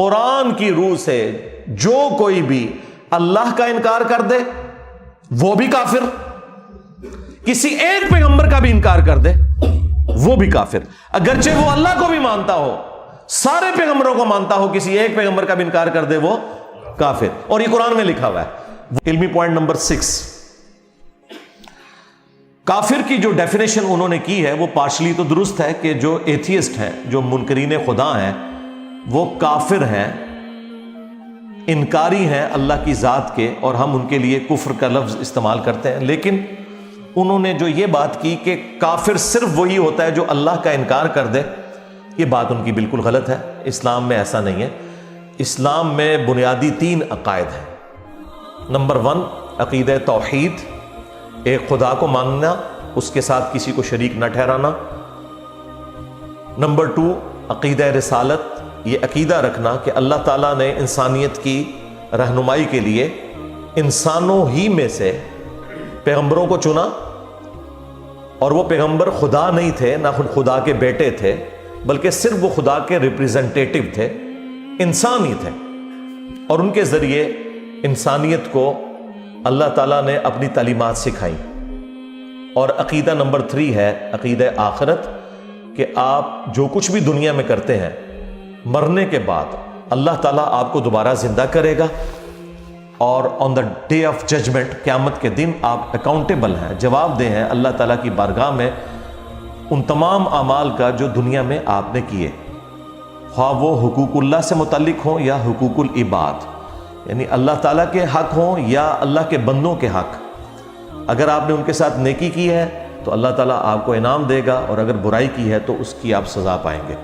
قرآن کی روح سے جو کوئی بھی اللہ کا انکار کر دے وہ بھی کافر، کسی ایک پیغمبر کا بھی انکار کر دے وہ بھی کافر، اگرچہ وہ اللہ کو بھی مانتا ہو، سارے پیغمبروں کو مانتا ہو، کسی ایک پیغمبر کا بھی انکار کر دے وہ کافر۔ اور یہ قرآن میں لکھا ہوا ہے۔ علمی پوائنٹ نمبر 6، کافر کی جو ڈیفینیشن انہوں نے کی ہے وہ پارشلی تو درست ہے کہ جو ایتھیسٹ ہیں، جو منکرین خدا ہیں، وہ کافر ہیں، انکاری ہیں اللہ کی ذات کے، اور ہم ان کے لیے کفر کا لفظ استعمال کرتے ہیں۔ لیکن انہوں نے جو یہ بات کی کہ کافر صرف وہی ہوتا ہے جو اللہ کا انکار کر دے، یہ بات ان کی بالکل غلط ہے۔ اسلام میں ایسا نہیں ہے۔ اسلام میں بنیادی 3 عقائد ہیں۔ نمبر 1 عقیدہ توحید، ایک خدا کو ماننا، اس کے ساتھ کسی کو شریک نہ ٹھہرانا۔ نمبر 2 عقیدہ رسالت، یہ عقیدہ رکھنا کہ اللہ تعالیٰ نے انسانیت کی رہنمائی کے لیے انسانوں ہی میں سے پیغمبروں کو چنا، اور وہ پیغمبر خدا نہیں تھے، نہ خدا کے بیٹے تھے، بلکہ صرف وہ خدا کے ریپریزنٹیٹو تھے، انسان ہی تھے، اور ان کے ذریعے انسانیت کو اللہ تعالیٰ نے اپنی تعلیمات سکھائیں۔ اور عقیدہ نمبر 3 ہے عقیدہ آخرت، کہ آپ جو کچھ بھی دنیا میں کرتے ہیں، مرنے کے بعد اللہ تعالیٰ آپ کو دوبارہ زندہ کرے گا، اور آن دا ڈے آف ججمنٹ، قیامت کے دن آپ اکاؤنٹیبل ہیں، جواب دہ ہیں اللہ تعالیٰ کی بارگاہ میں ان تمام اعمال کا جو دنیا میں آپ نے کیے، خواہ وہ حقوق اللہ سے متعلق ہوں یا حقوق العباد، یعنی اللہ تعالیٰ کے حق ہوں یا اللہ کے بندوں کے حق۔ اگر آپ نے ان کے ساتھ نیکی کی ہے تو اللہ تعالیٰ آپ کو انعام دے گا، اور اگر برائی کی ہے تو اس کی آپ سزا پائیں گے۔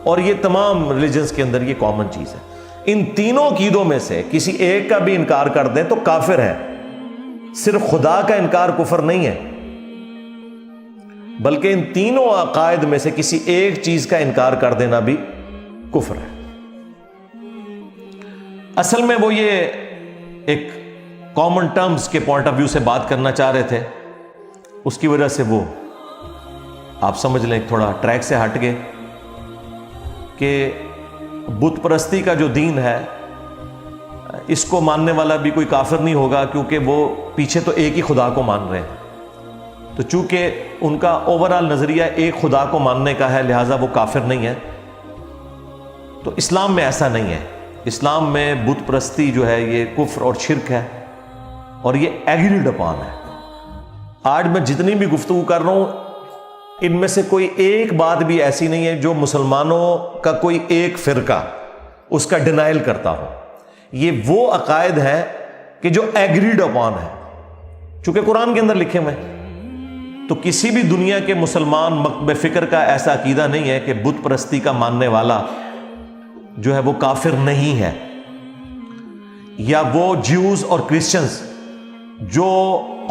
اور یہ تمام ریلیجنز کے اندر یہ کامن چیز ہے۔ ان تینوں عقیدوں میں سے کسی ایک کا بھی انکار کر دیں تو کافر ہے۔ صرف خدا کا انکار کفر نہیں ہے، بلکہ ان تینوں عقائد میں سے کسی ایک چیز کا انکار کر دینا بھی کفر ہے۔ اصل میں وہ یہ ایک کامن ٹرمز کے پوائنٹ آف ویو سے بات کرنا چاہ رہے تھے، اس کی وجہ سے وہ آپ سمجھ لیں تھوڑا ٹریک سے ہٹ گئے کہ بت پرستی کا جو دین ہے اس کو ماننے والا بھی کوئی کافر نہیں ہوگا، کیونکہ وہ پیچھے تو ایک ہی خدا کو مان رہے ہیں۔ تو چونکہ ان کا اوورآل نظریہ ایک خدا کو ماننے کا ہے، لہٰذا وہ کافر نہیں ہے۔ تو اسلام میں ایسا نہیں ہے۔ اسلام میں بت پرستی جو ہے یہ کفر اور شرک ہے، اور یہ ایگریڈ اپان ہے۔ آج میں جتنی بھی گفتگو کر رہا ہوں ان میں سے کوئی ایک بات بھی ایسی نہیں ہے جو مسلمانوں کا کوئی ایک فرقہ اس کا ڈینائل کرتا ہو۔ یہ وہ عقائد ہیں کہ جو ایگریڈ اپان ہے، چونکہ قرآن کے اندر لکھے ہوئے ہیں۔ تو کسی بھی دنیا کے مسلمان مکتب فکر کا ایسا عقیدہ نہیں ہے کہ بت پرستی کا ماننے والا جو ہے وہ کافر نہیں ہے، یا وہ جیوز اور کرسچنز جو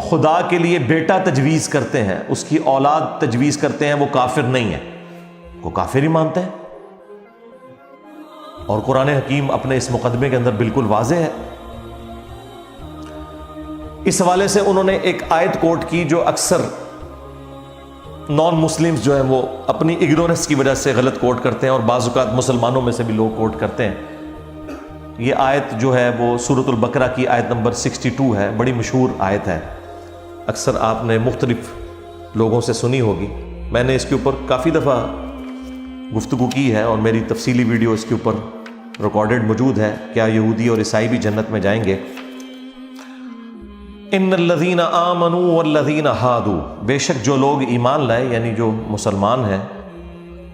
خدا کے لیے بیٹا تجویز کرتے ہیں، اس کی اولاد تجویز کرتے ہیں، وہ کافر نہیں ہے، وہ کافر ہی مانتے ہیں۔ اور قرآن حکیم اپنے اس مقدمے کے اندر بالکل واضح ہے۔ اس حوالے سے انہوں نے ایک آیت کوٹ کی جو اکثر نان مسلمز جو ہیں وہ اپنی اگنورنس کی وجہ سے غلط کوٹ کرتے ہیں، اور بعض اوقات مسلمانوں میں سے بھی لوگ کوٹ کرتے ہیں۔ یہ آیت جو ہے وہ سورۃ البقرہ کی آیت نمبر 62 ہے، بڑی مشہور آیت ہے، اکثر آپ نے مختلف لوگوں سے سنی ہوگی۔ میں نے اس کے اوپر کافی دفعہ گفتگو کی ہے، اور میری تفصیلی ویڈیو اس کے اوپر ریکارڈڈ موجود ہے، کیا یہودی اور عیسائی بھی جنت میں جائیں گے۔ ان الذین آمنوا والذین ہادوا، بے شک جو لوگ ایمان لائے یعنی جو مسلمان ہیں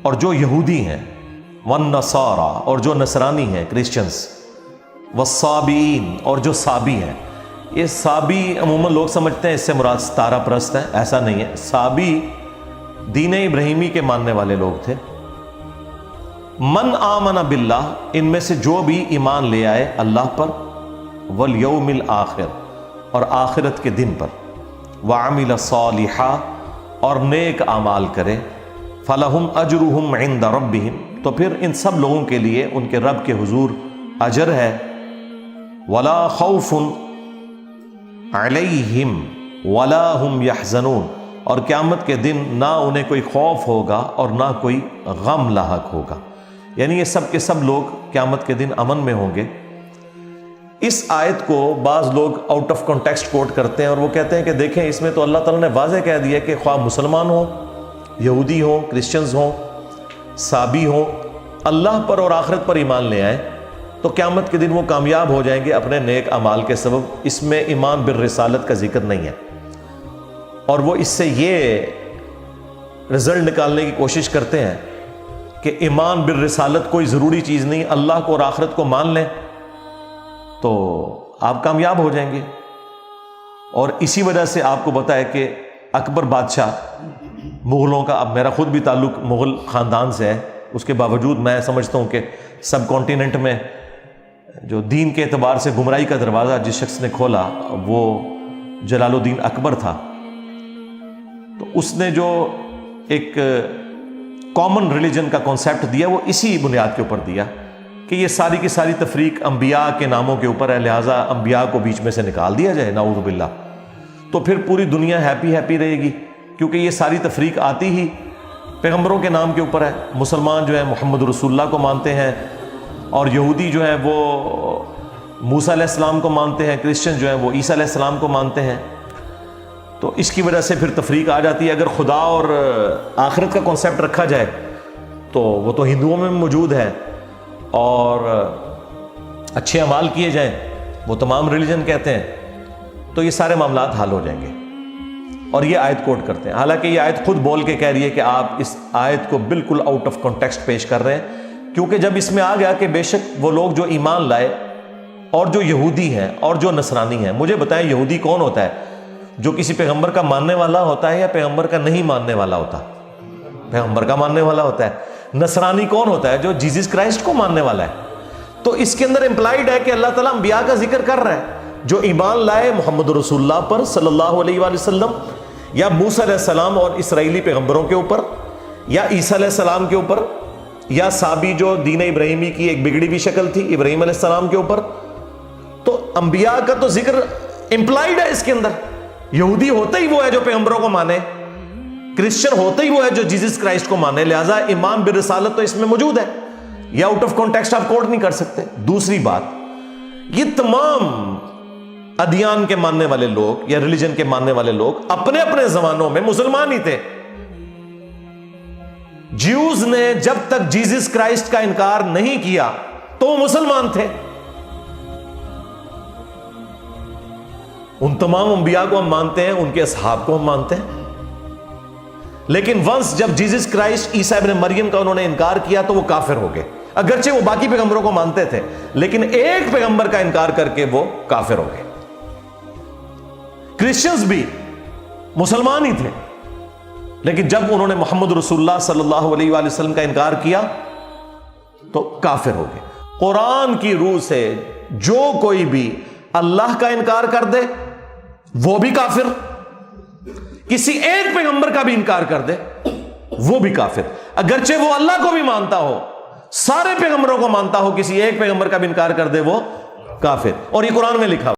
اور جو یہودی ہیں، والنصارى اور جو نصرانی ہیں کرسچنز، والصابئین اور جو صابی ہیں۔ یہ صابی عموماً لوگ سمجھتے ہیں اس سے مراد ستارہ پرست ہے، ایسا نہیں ہے۔ صابی دین ابراہیمی کے ماننے والے لوگ تھے۔ من آمن باللہ، ان میں سے جو بھی ایمان لے آئے اللہ پر، والیوم الآخر اور آخرت کے دن پر، وعمل صالحا اور نیک اعمال کرے، فلہم اجرہم عند ربہم، تو پھر ان سب لوگوں کے لیے ان کے رب کے حضور اجر ہے، ولا خوف علیہم ولا ہم یحزنون، اور قیامت کے دن نہ انہیں کوئی خوف ہوگا اور نہ کوئی غم لاحق ہوگا۔ یعنی یہ سب کے سب لوگ قیامت کے دن امن میں ہوں گے۔ اس آیت کو بعض لوگ آؤٹ آف کانٹیکسٹ کوٹ کرتے ہیں اور وہ کہتے ہیں کہ دیکھیں اس میں تو اللہ تعالیٰ نے واضح کہہ دیا کہ خواہ مسلمان ہوں، یہودی ہوں، کرسچنز ہوں، صابی ہوں، اللہ پر اور آخرت پر ایمان لے آئیں تو قیامت کے دن وہ کامیاب ہو جائیں گے اپنے نیک اعمال کے سبب۔ اس میں ایمان بالرسالت کا ذکر نہیں ہے، اور وہ اس سے یہ رزلٹ نکالنے کی کوشش کرتے ہیں کہ ایمان بالرسالت کوئی ضروری چیز نہیں، اللہ کو اور آخرت کو مان لیں تو آپ کامیاب ہو جائیں گے۔ اور اسی وجہ سے آپ کو پتہ ہے کہ اکبر بادشاہ مغلوں کا، اب میرا خود بھی تعلق مغل خاندان سے ہے، اس کے باوجود میں سمجھتا ہوں کہ سب کانٹیننٹ میں جو دین کے اعتبار سے گمراہی کا دروازہ جس شخص نے کھولا وہ جلال الدین اکبر تھا۔ تو اس نے جو ایک کامن ریلیجن کا کانسیپٹ دیا وہ اسی بنیاد کے اوپر دیا کہ یہ ساری کی ساری تفریق انبیاء کے ناموں کے اوپر ہے، لہٰذا انبیاء کو بیچ میں سے نکال دیا جائے، نعوذ باللہ، تو پھر پوری دنیا ہیپی رہے گی، کیونکہ یہ ساری تفریق آتی ہی پیغمبروں کے نام کے اوپر ہے۔ مسلمان جو ہیں محمد رسول اللہ کو مانتے ہیں، اور یہودی جو ہیں وہ موسیٰ علیہ السلام کو مانتے ہیں، کرسچن جو ہیں وہ عیسیٰ علیہ السلام کو مانتے ہیں۔ تو اس کی وجہ سے پھر تفریق آ جاتی ہے۔ اگر خدا اور آخرت کا کانسیپٹ رکھا جائے تو وہ تو ہندوؤں میں موجود ہے، اور اچھے اعمال کیے جائیں وہ تمام ریلیجن کہتے ہیں، تو یہ سارے معاملات حل ہو جائیں گے۔ اور یہ آیت کوٹ کرتے ہیں، حالانکہ یہ آیت خود بول کے کہہ رہی ہے کہ آپ اس آیت کو بالکل آؤٹ آف کانٹیکسٹ پیش کر رہے ہیں، کیونکہ جب اس میں آ گیا کہ بے شک وہ لوگ جو ایمان لائے اور جو یہودی ہیں اور جو نصرانی ہیں، مجھے بتائیں یہودی کون ہوتا ہے؟ جو کسی پیغمبر کا ماننے والا ہوتا ہے یا پیغمبر کا نہیں ماننے والا ہوتا؟ پیغمبر کا ماننے والا ہوتا ہے۔ نصرانی کون ہوتا ہے؟ جو جیزس کرائسٹ کو ماننے والا ہے۔ تو اس کے اندر امپلائیڈ ہے کہ اللہ تعالیٰ انبیاء کا ذکر کر رہا ہے جو ایمان لائے محمد رسول اللہ پر صلی اللہ علیہ وآلہ وسلم، یا موسیٰ علیہ السلام اور اسرائیلی پیغمبروں کے اوپر، یا عیسیٰ علیہ السلام کے اوپر، یا صابی جو دین ابراہیمی کی ایک بگڑی ہوئی شکل تھی ابراہیم علیہ السلام کے اوپر۔ تو انبیاء کا تو ذکر امپلائیڈ ہے اس کے اندر۔ یہودی ہوتا ہی وہ ہے جو پیغمبروں کو مانے، کرسچن ہوتا ہی وہ ہے جو جیزس کرائسٹ کو مانے، لہٰذا ایمان بالرسالت تو اس میں موجود ہے، یہ آؤٹ آف کانٹیکسٹ آپ کوٹ نہیں کر سکتے۔ دوسری بات، یہ تمام ادیان کے ماننے والے لوگ یا ریلیجن کے ماننے والے لوگ اپنے اپنے زمانوں میں مسلمان ہی تھے۔ جیوز نے جب تک جیزس کرائسٹ کا انکار نہیں کیا تو وہ مسلمان تھے۔ ان تمام انبیاء کو ہم مانتے ہیں، ان کے اصحاب کو ہم مانتے ہیں، لیکن ونس جب جیزس کرائسٹ عیسیٰ ابن مریم کا انہوں نے انکار کیا تو وہ کافر ہو گئے، اگرچہ وہ باقی پیغمبروں کو مانتے تھے لیکن ایک پیغمبر کا انکار کر کے وہ کافر ہو گئے۔ کرسچنز بھی مسلمان ہی تھے، لیکن جب انہوں نے محمد رسول اللہ صلی اللہ علیہ وآلہ وسلم کا انکار کیا تو کافر ہو گئے۔ قرآن کی روح سے جو کوئی بھی اللہ کا انکار کر دے وہ بھی کافر، کسی ایک پیغمبر کا بھی انکار کر دے وہ بھی کافر، اگرچہ وہ اللہ کو بھی مانتا ہو، سارے پیغمبروں کو مانتا ہو، کسی ایک پیغمبر کا بھی انکار کر دے وہ کافر۔ اور یہ قرآن میں لکھا